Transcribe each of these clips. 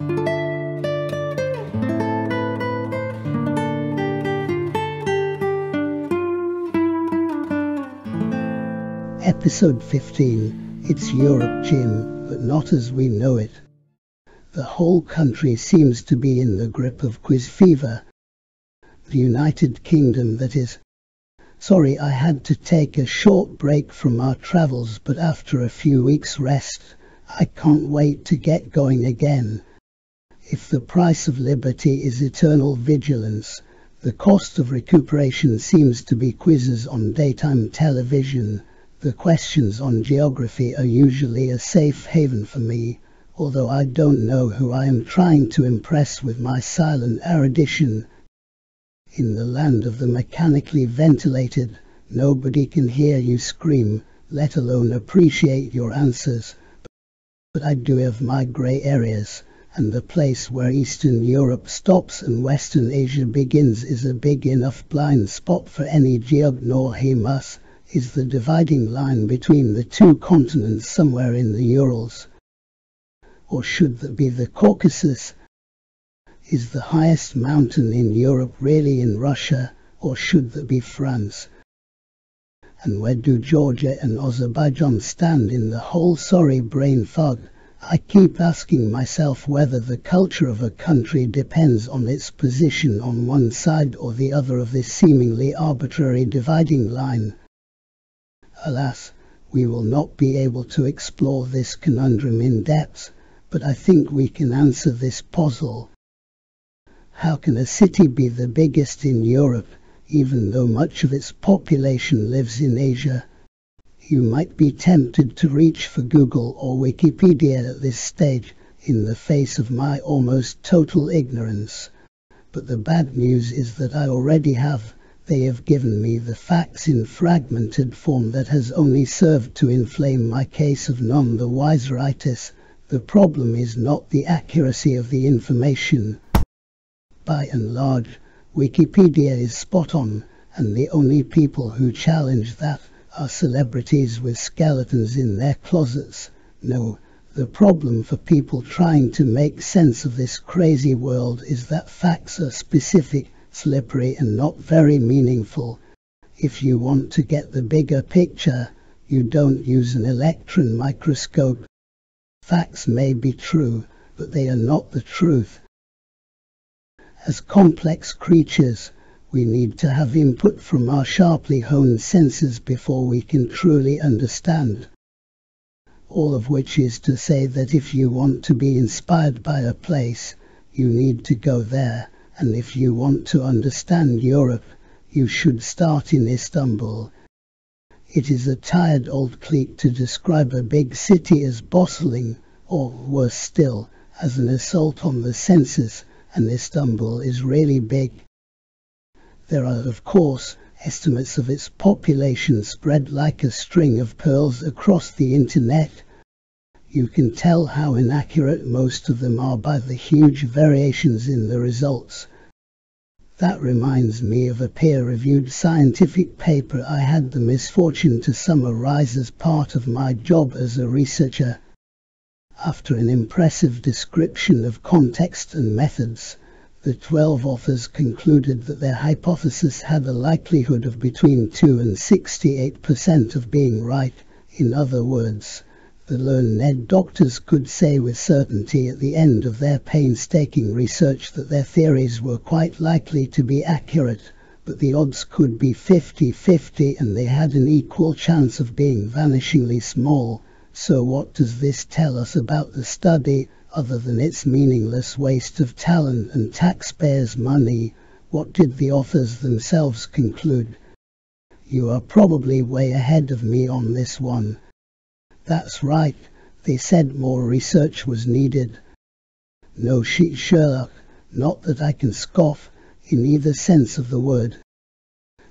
Episode 15. It's Europe, Jim, but not as we know it. The whole country seems to be in the grip of quiz fever. The United Kingdom, that is. Sorry, I had to take a short break from our travels, but after a few weeks' rest, I can't wait to get going again. If the price of liberty is eternal vigilance, the cost of recuperation seems to be quizzes on daytime television. The questions on geography are usually a safe haven for me, although I don't know who I am trying to impress with my silent erudition. In the land of the mechanically ventilated, nobody can hear you scream, let alone appreciate your answers. But I do have my grey areas, and the place where Eastern Europe stops and Western Asia begins is a big enough blind spot for any geognohemus. Is the dividing line between the two continents somewhere in the Urals? Or should that be the Caucasus? Is the highest mountain in Europe really in Russia, or should that be France? And where do Georgia and Azerbaijan stand in the whole sorry brain fog? I keep asking myself whether the culture of a country depends on its position on one side or the other of this seemingly arbitrary dividing line. Alas, we will not be able to explore this conundrum in depth, but I think we can answer this puzzle. How can a city be the biggest in Europe, even though much of its population lives in Asia? You might be tempted to reach for Google or Wikipedia at this stage, in the face of my almost total ignorance. But the bad news is that I already have. They have given me the facts in fragmented form that has only served to inflame my case of none the wiseritis. The problem is not the accuracy of the information. By and large, Wikipedia is spot on, and the only people who challenge that are celebrities with skeletons in their closets. No, the problem for people trying to make sense of this crazy world is that facts are specific, slippery and not very meaningful. If you want to get the bigger picture, you don't use an electron microscope. Facts may be true, but they are not the truth. As complex creatures, we need to have input from our sharply honed senses before we can truly understand. All of which is to say that if you want to be inspired by a place, you need to go there. And if you want to understand Europe, you should start in Istanbul. It is a tired old cliché to describe a big city as bustling, or worse still, as an assault on the senses, and Istanbul is really big. There are, of course, estimates of its population spread like a string of pearls across the internet. You can tell how inaccurate most of them are by the huge variations in the results. That reminds me of a peer-reviewed scientific paper I had the misfortune to summarize as part of my job as a researcher. After an impressive description of context and methods, the 12 authors concluded that their hypothesis had a likelihood of between 2 and 68% of being right. In other words, the learned doctors could say with certainty at the end of their painstaking research that their theories were quite likely to be accurate, but the odds could be 50-50 and they had an equal chance of being vanishingly small. So what does this tell us about the study, other than its meaningless waste of talent and taxpayers' money? What did the authors themselves conclude? You are probably way ahead of me on this one. That's right, they said more research was needed. No shit, Sherlock, not that I can scoff, in either sense of the word.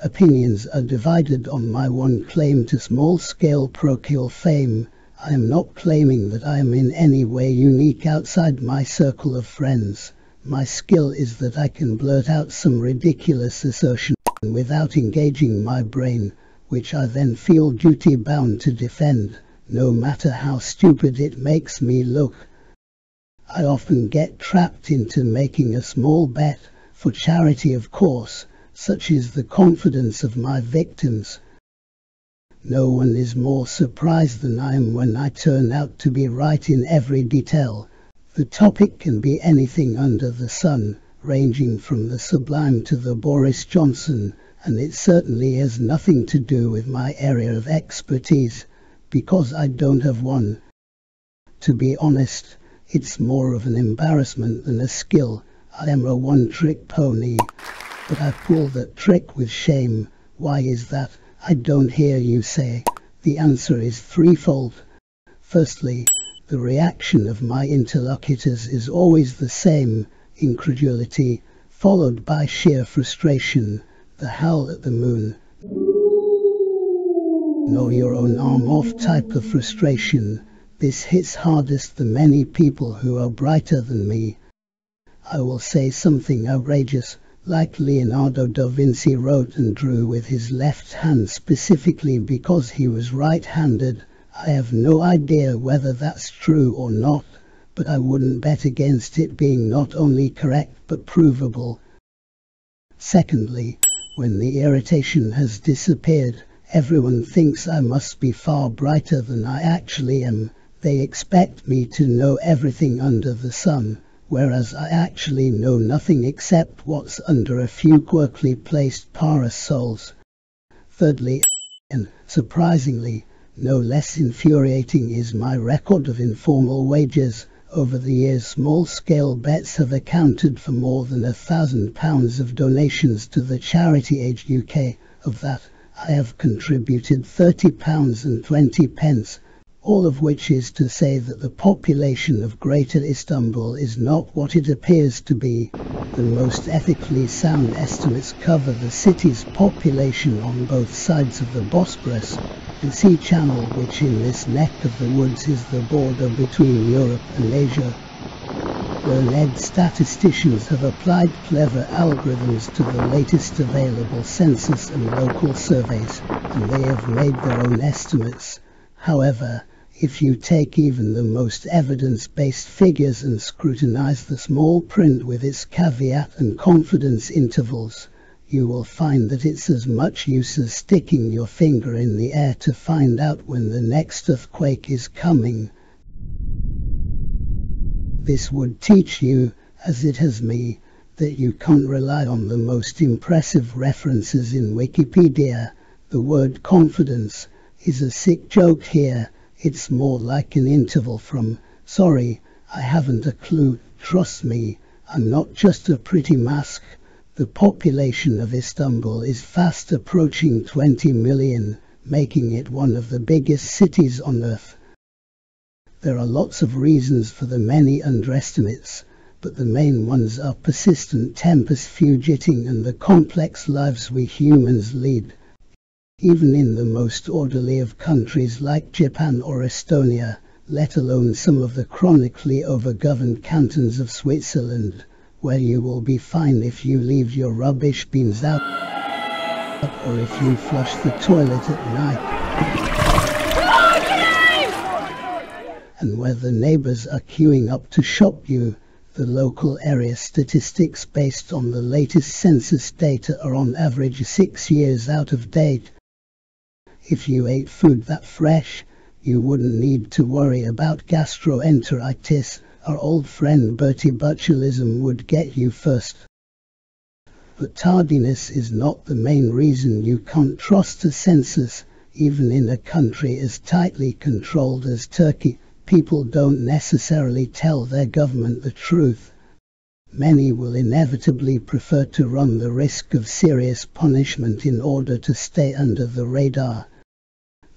Opinions are divided on my one claim to small-scale parochial fame. I am not claiming that I am in any way unique outside my circle of friends. My skill is that I can blurt out some ridiculous assertion without engaging my brain, which I then feel duty-bound to defend, no matter how stupid it makes me look. I often get trapped into making a small bet, for charity of course. Such is the confidence of my victims. No one is more surprised than I am when I turn out to be right in every detail. The topic can be anything under the sun, ranging from the sublime to the Boris Johnson, and it certainly has nothing to do with my area of expertise, because I don't have one. To be honest, it's more of an embarrassment than a skill. I am a one-trick pony, but I pull that trick with shame. Why is that? I don't hear you say. The answer is threefold. Firstly, the reaction of my interlocutors is always the same: incredulity, followed by sheer frustration, the howl at the moon. Know your own arm off type of frustration. This hits hardest the many people who are brighter than me. I will say something outrageous, like Leonardo da Vinci wrote and drew with his left hand specifically because he was right-handed. I have no idea whether that's true or not, but I wouldn't bet against it being not only correct but provable. Secondly, when the irritation has disappeared, everyone thinks I must be far brighter than I actually am. They expect me to know everything under the sun, whereas I actually know nothing except what's under a few quirkily placed parasols. Thirdly, and surprisingly, no less infuriating, is my record of informal wagers. Over the years, small-scale bets have accounted for more than £1,000 of donations to the charity Age UK. Of that, I have contributed £30.20, all of which is to say that the population of Greater Istanbul is not what it appears to be. The most ethically sound estimates cover the city's population on both sides of the Bosporus, the sea channel which in this neck of the woods is the border between Europe and Asia. Learned statisticians have applied clever algorithms to the latest available census and local surveys, and they have made their own estimates. However, if you take even the most evidence-based figures and scrutinize the small print with its caveat and confidence intervals, you will find that it's as much use as sticking your finger in the air to find out when the next earthquake is coming. This would teach you, as it has me, that you can't rely on the most impressive references in Wikipedia. The word confidence is a sick joke here. It's more like an interval from, sorry, I haven't a clue, trust me, I'm not just a pretty mask. The population of Istanbul is fast approaching 20 million, making it one of the biggest cities on earth. There are lots of reasons for the many underestimates, but the main ones are persistent tempest fugiting and the complex lives we humans lead. Even in the most orderly of countries like Japan or Estonia, let alone some of the chronically overgoverned cantons of Switzerland, where you will be fine if you leave your rubbish bins out, or if you flush the toilet at night, and where the neighbors are queuing up to shop you. The local area statistics based on the latest census data are on average 6 years out of date. If you ate food that fresh, you wouldn't need to worry about gastroenteritis. Our old friend Bertie botulism would get you first. But tardiness is not the main reason you can't trust a census. Even in a country as tightly controlled as Turkey, people don't necessarily tell their government the truth. Many will inevitably prefer to run the risk of serious punishment in order to stay under the radar.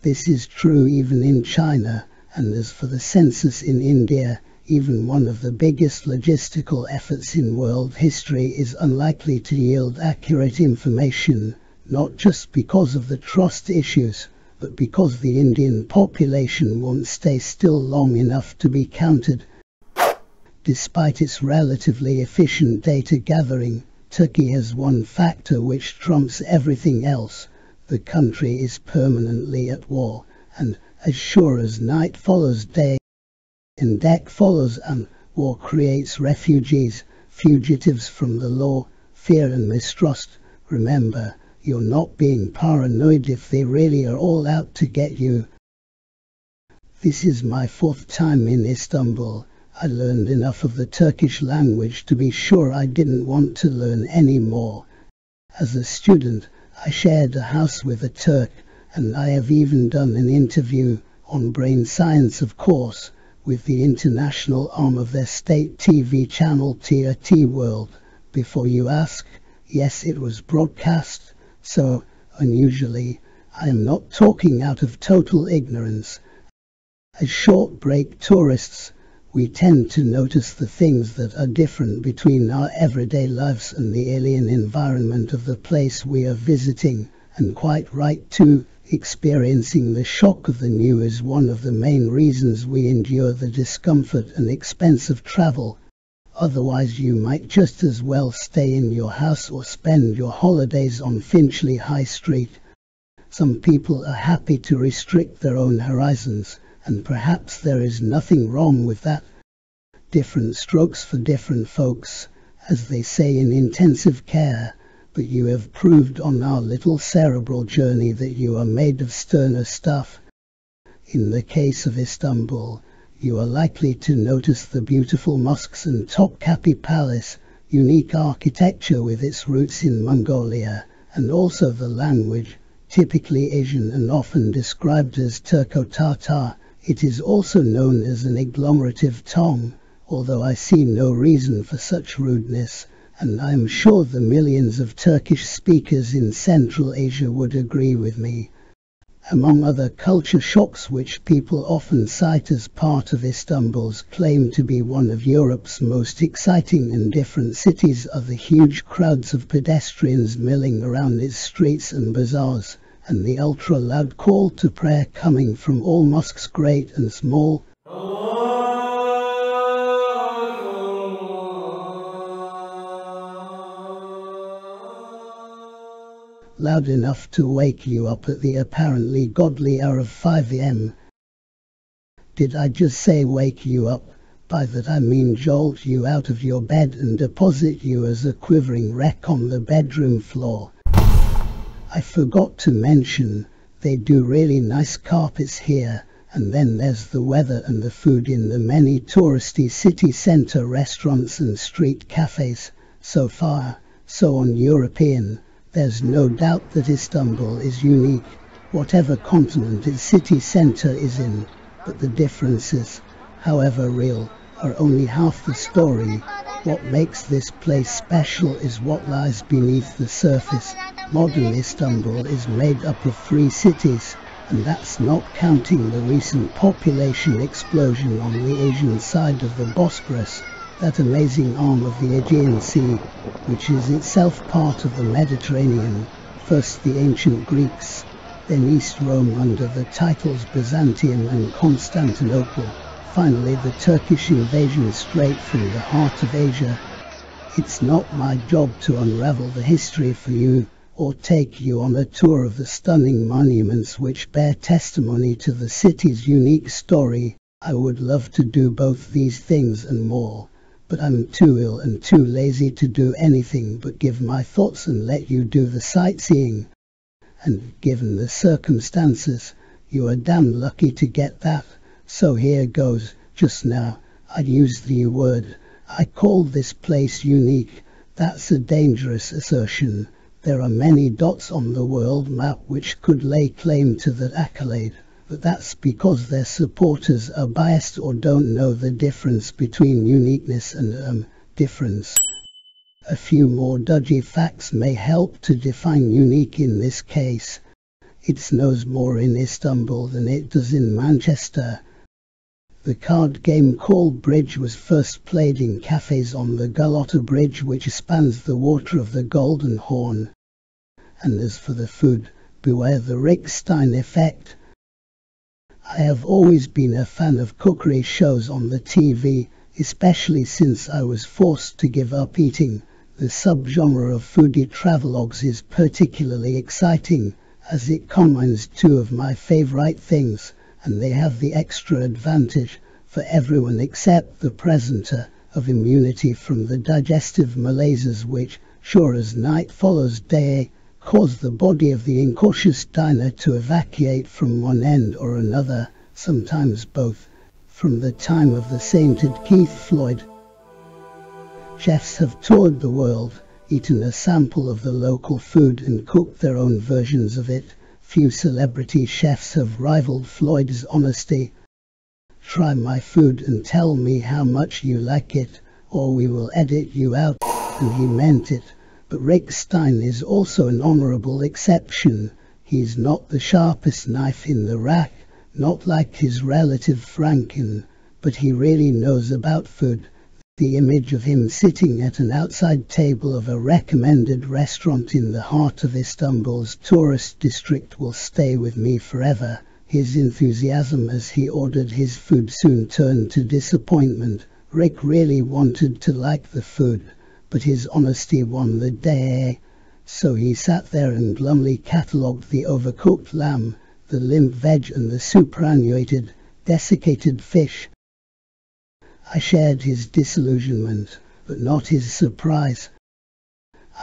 This is true even in China, and as for the census in India, even one of the biggest logistical efforts in world history is unlikely to yield accurate information, not just because of the trust issues, but because the Indian population won't stay still long enough to be counted. Despite its relatively efficient data gathering, Turkey has one factor which trumps everything else. The country is permanently at war, and as sure as night follows day and deck follows, and War creates refugees, fugitives from the law, fear and mistrust. Remember, you're not being paranoid if they really are all out to get you. This is my 4th time in Istanbul. I learned enough of the Turkish language to be sure I didn't want to learn any more. As a student, I shared a house with a Turk, and I have even done an interview, on brain science of course, with the international arm of their state TV channel TRT World. Before you ask, yes, it was broadcast, so, unusually, I am not talking out of total ignorance. As short break tourists, we tend to notice the things that are different between our everyday lives and the alien environment of the place we are visiting, and quite right too. Experiencing the shock of the new is one of the main reasons we endure the discomfort and expense of travel. Otherwise you might just as well stay in your house or spend your holidays on Finchley High Street. Some people are happy to restrict their own horizons, and perhaps there is nothing wrong with that. Different strokes for different folks, as they say in intensive care, but you have proved on our little cerebral journey that you are made of sterner stuff. In the case of Istanbul, you are likely to notice the beautiful mosques and Topkapi Palace, unique architecture with its roots in Mongolia, and also the language, typically Asian and often described as Turco-Tatar. It is also known as an agglomerative tongue, although I see no reason for such rudeness, and I am sure the millions of Turkish speakers in Central Asia would agree with me. Among other culture shocks which people often cite as part of Istanbul's claim to be one of Europe's most exciting and different cities are the huge crowds of pedestrians milling around its streets and bazaars, and the ultra-loud call to prayer coming from all mosques great and small. Loud enough to wake you up at the apparently godly hour of 5 a.m. Did I just say wake you up? By that I mean jolt you out of your bed and deposit you as a quivering wreck on the bedroom floor. I forgot to mention, they do really nice carpets here, and then there's the weather and the food in the many touristy city centre restaurants and street cafes. So far, so un-European. There's no doubt that Istanbul is unique, whatever continent its city centre is in, but the differences, however real, are only half the story. What makes this place special is what lies beneath the surface. Modern Istanbul is made up of 3 cities, and that's not counting the recent population explosion on the Asian side of the Bosphorus, that amazing arm of the Aegean Sea, which is itself part of the Mediterranean. First the ancient Greeks, then East Rome under the titles Byzantium and Constantinople, finally the Turkish invasion straight from the heart of Asia. It's not my job to unravel the history for you, or take you on a tour of the stunning monuments which bear testimony to the city's unique story. I would love to do both these things and more, but I'm too ill and too lazy to do anything but give my thoughts and let you do the sightseeing. And given the circumstances, you are damn lucky to get that. So here goes. Just now, I used the word. I called this place unique. That's a dangerous assertion. There are many dots on the world map which could lay claim to that accolade, but that's because their supporters are biased or don't know the difference between uniqueness and difference. A few more dodgy facts may help to define unique in this case. It snows more in Istanbul than it does in Manchester. The card game called Bridge was first played in cafes on the Galata Bridge, which spans the water of the Golden Horn. And as for the food, beware the Rickstein effect. I have always been a fan of cookery shows on the TV, especially since I was forced to give up eating. The subgenre of foodie travelogues is particularly exciting, as it combines 2 of my favorite things, and they have the extra advantage. for everyone except the presenter, of immunity from the digestive malaises which, sure as night follows day, cause the body of the incautious diner to evacuate from one end or another, sometimes both, from the time of the sainted Keith Floyd. Chefs have toured the world, eaten a sample of the local food and cooked their own versions of it. Few celebrity chefs have rivaled Floyd's honesty. Try my food and tell me how much you like it, or we will edit you out. And he meant it. But Rick Stein is also an honorable exception. He's not the sharpest knife in the rack, not like his relative Franken, but he really knows about food. The image of him sitting at an outside table of a recommended restaurant in the heart of Istanbul's tourist district will stay with me forever. His enthusiasm as he ordered his food soon turned to disappointment. Rick really wanted to like the food, but his honesty won the day. So he sat there and glumly catalogued the overcooked lamb, the limp veg and the superannuated, desiccated fish. I shared his disillusionment, but not his surprise.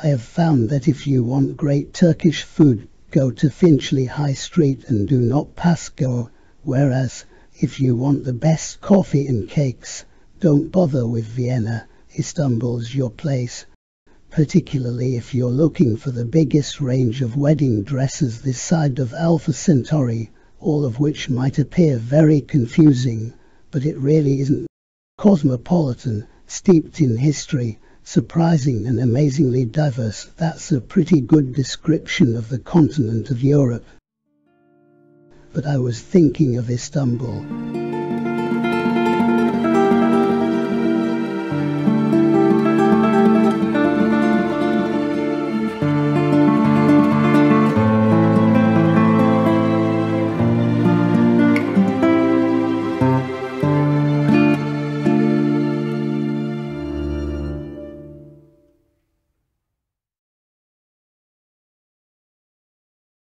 I have found that if you want great Turkish food, go to Finchley High Street and do not pass go, whereas, if you want the best coffee and cakes, don't bother with Vienna. Istanbul's your place, particularly if you're looking for the biggest range of wedding dresses this side of Alpha Centauri, all of which might appear very confusing, but it really isn't. Cosmopolitan, steeped in history, surprising and amazingly diverse, that's a pretty good description of the continent of Europe. But I was thinking of Istanbul.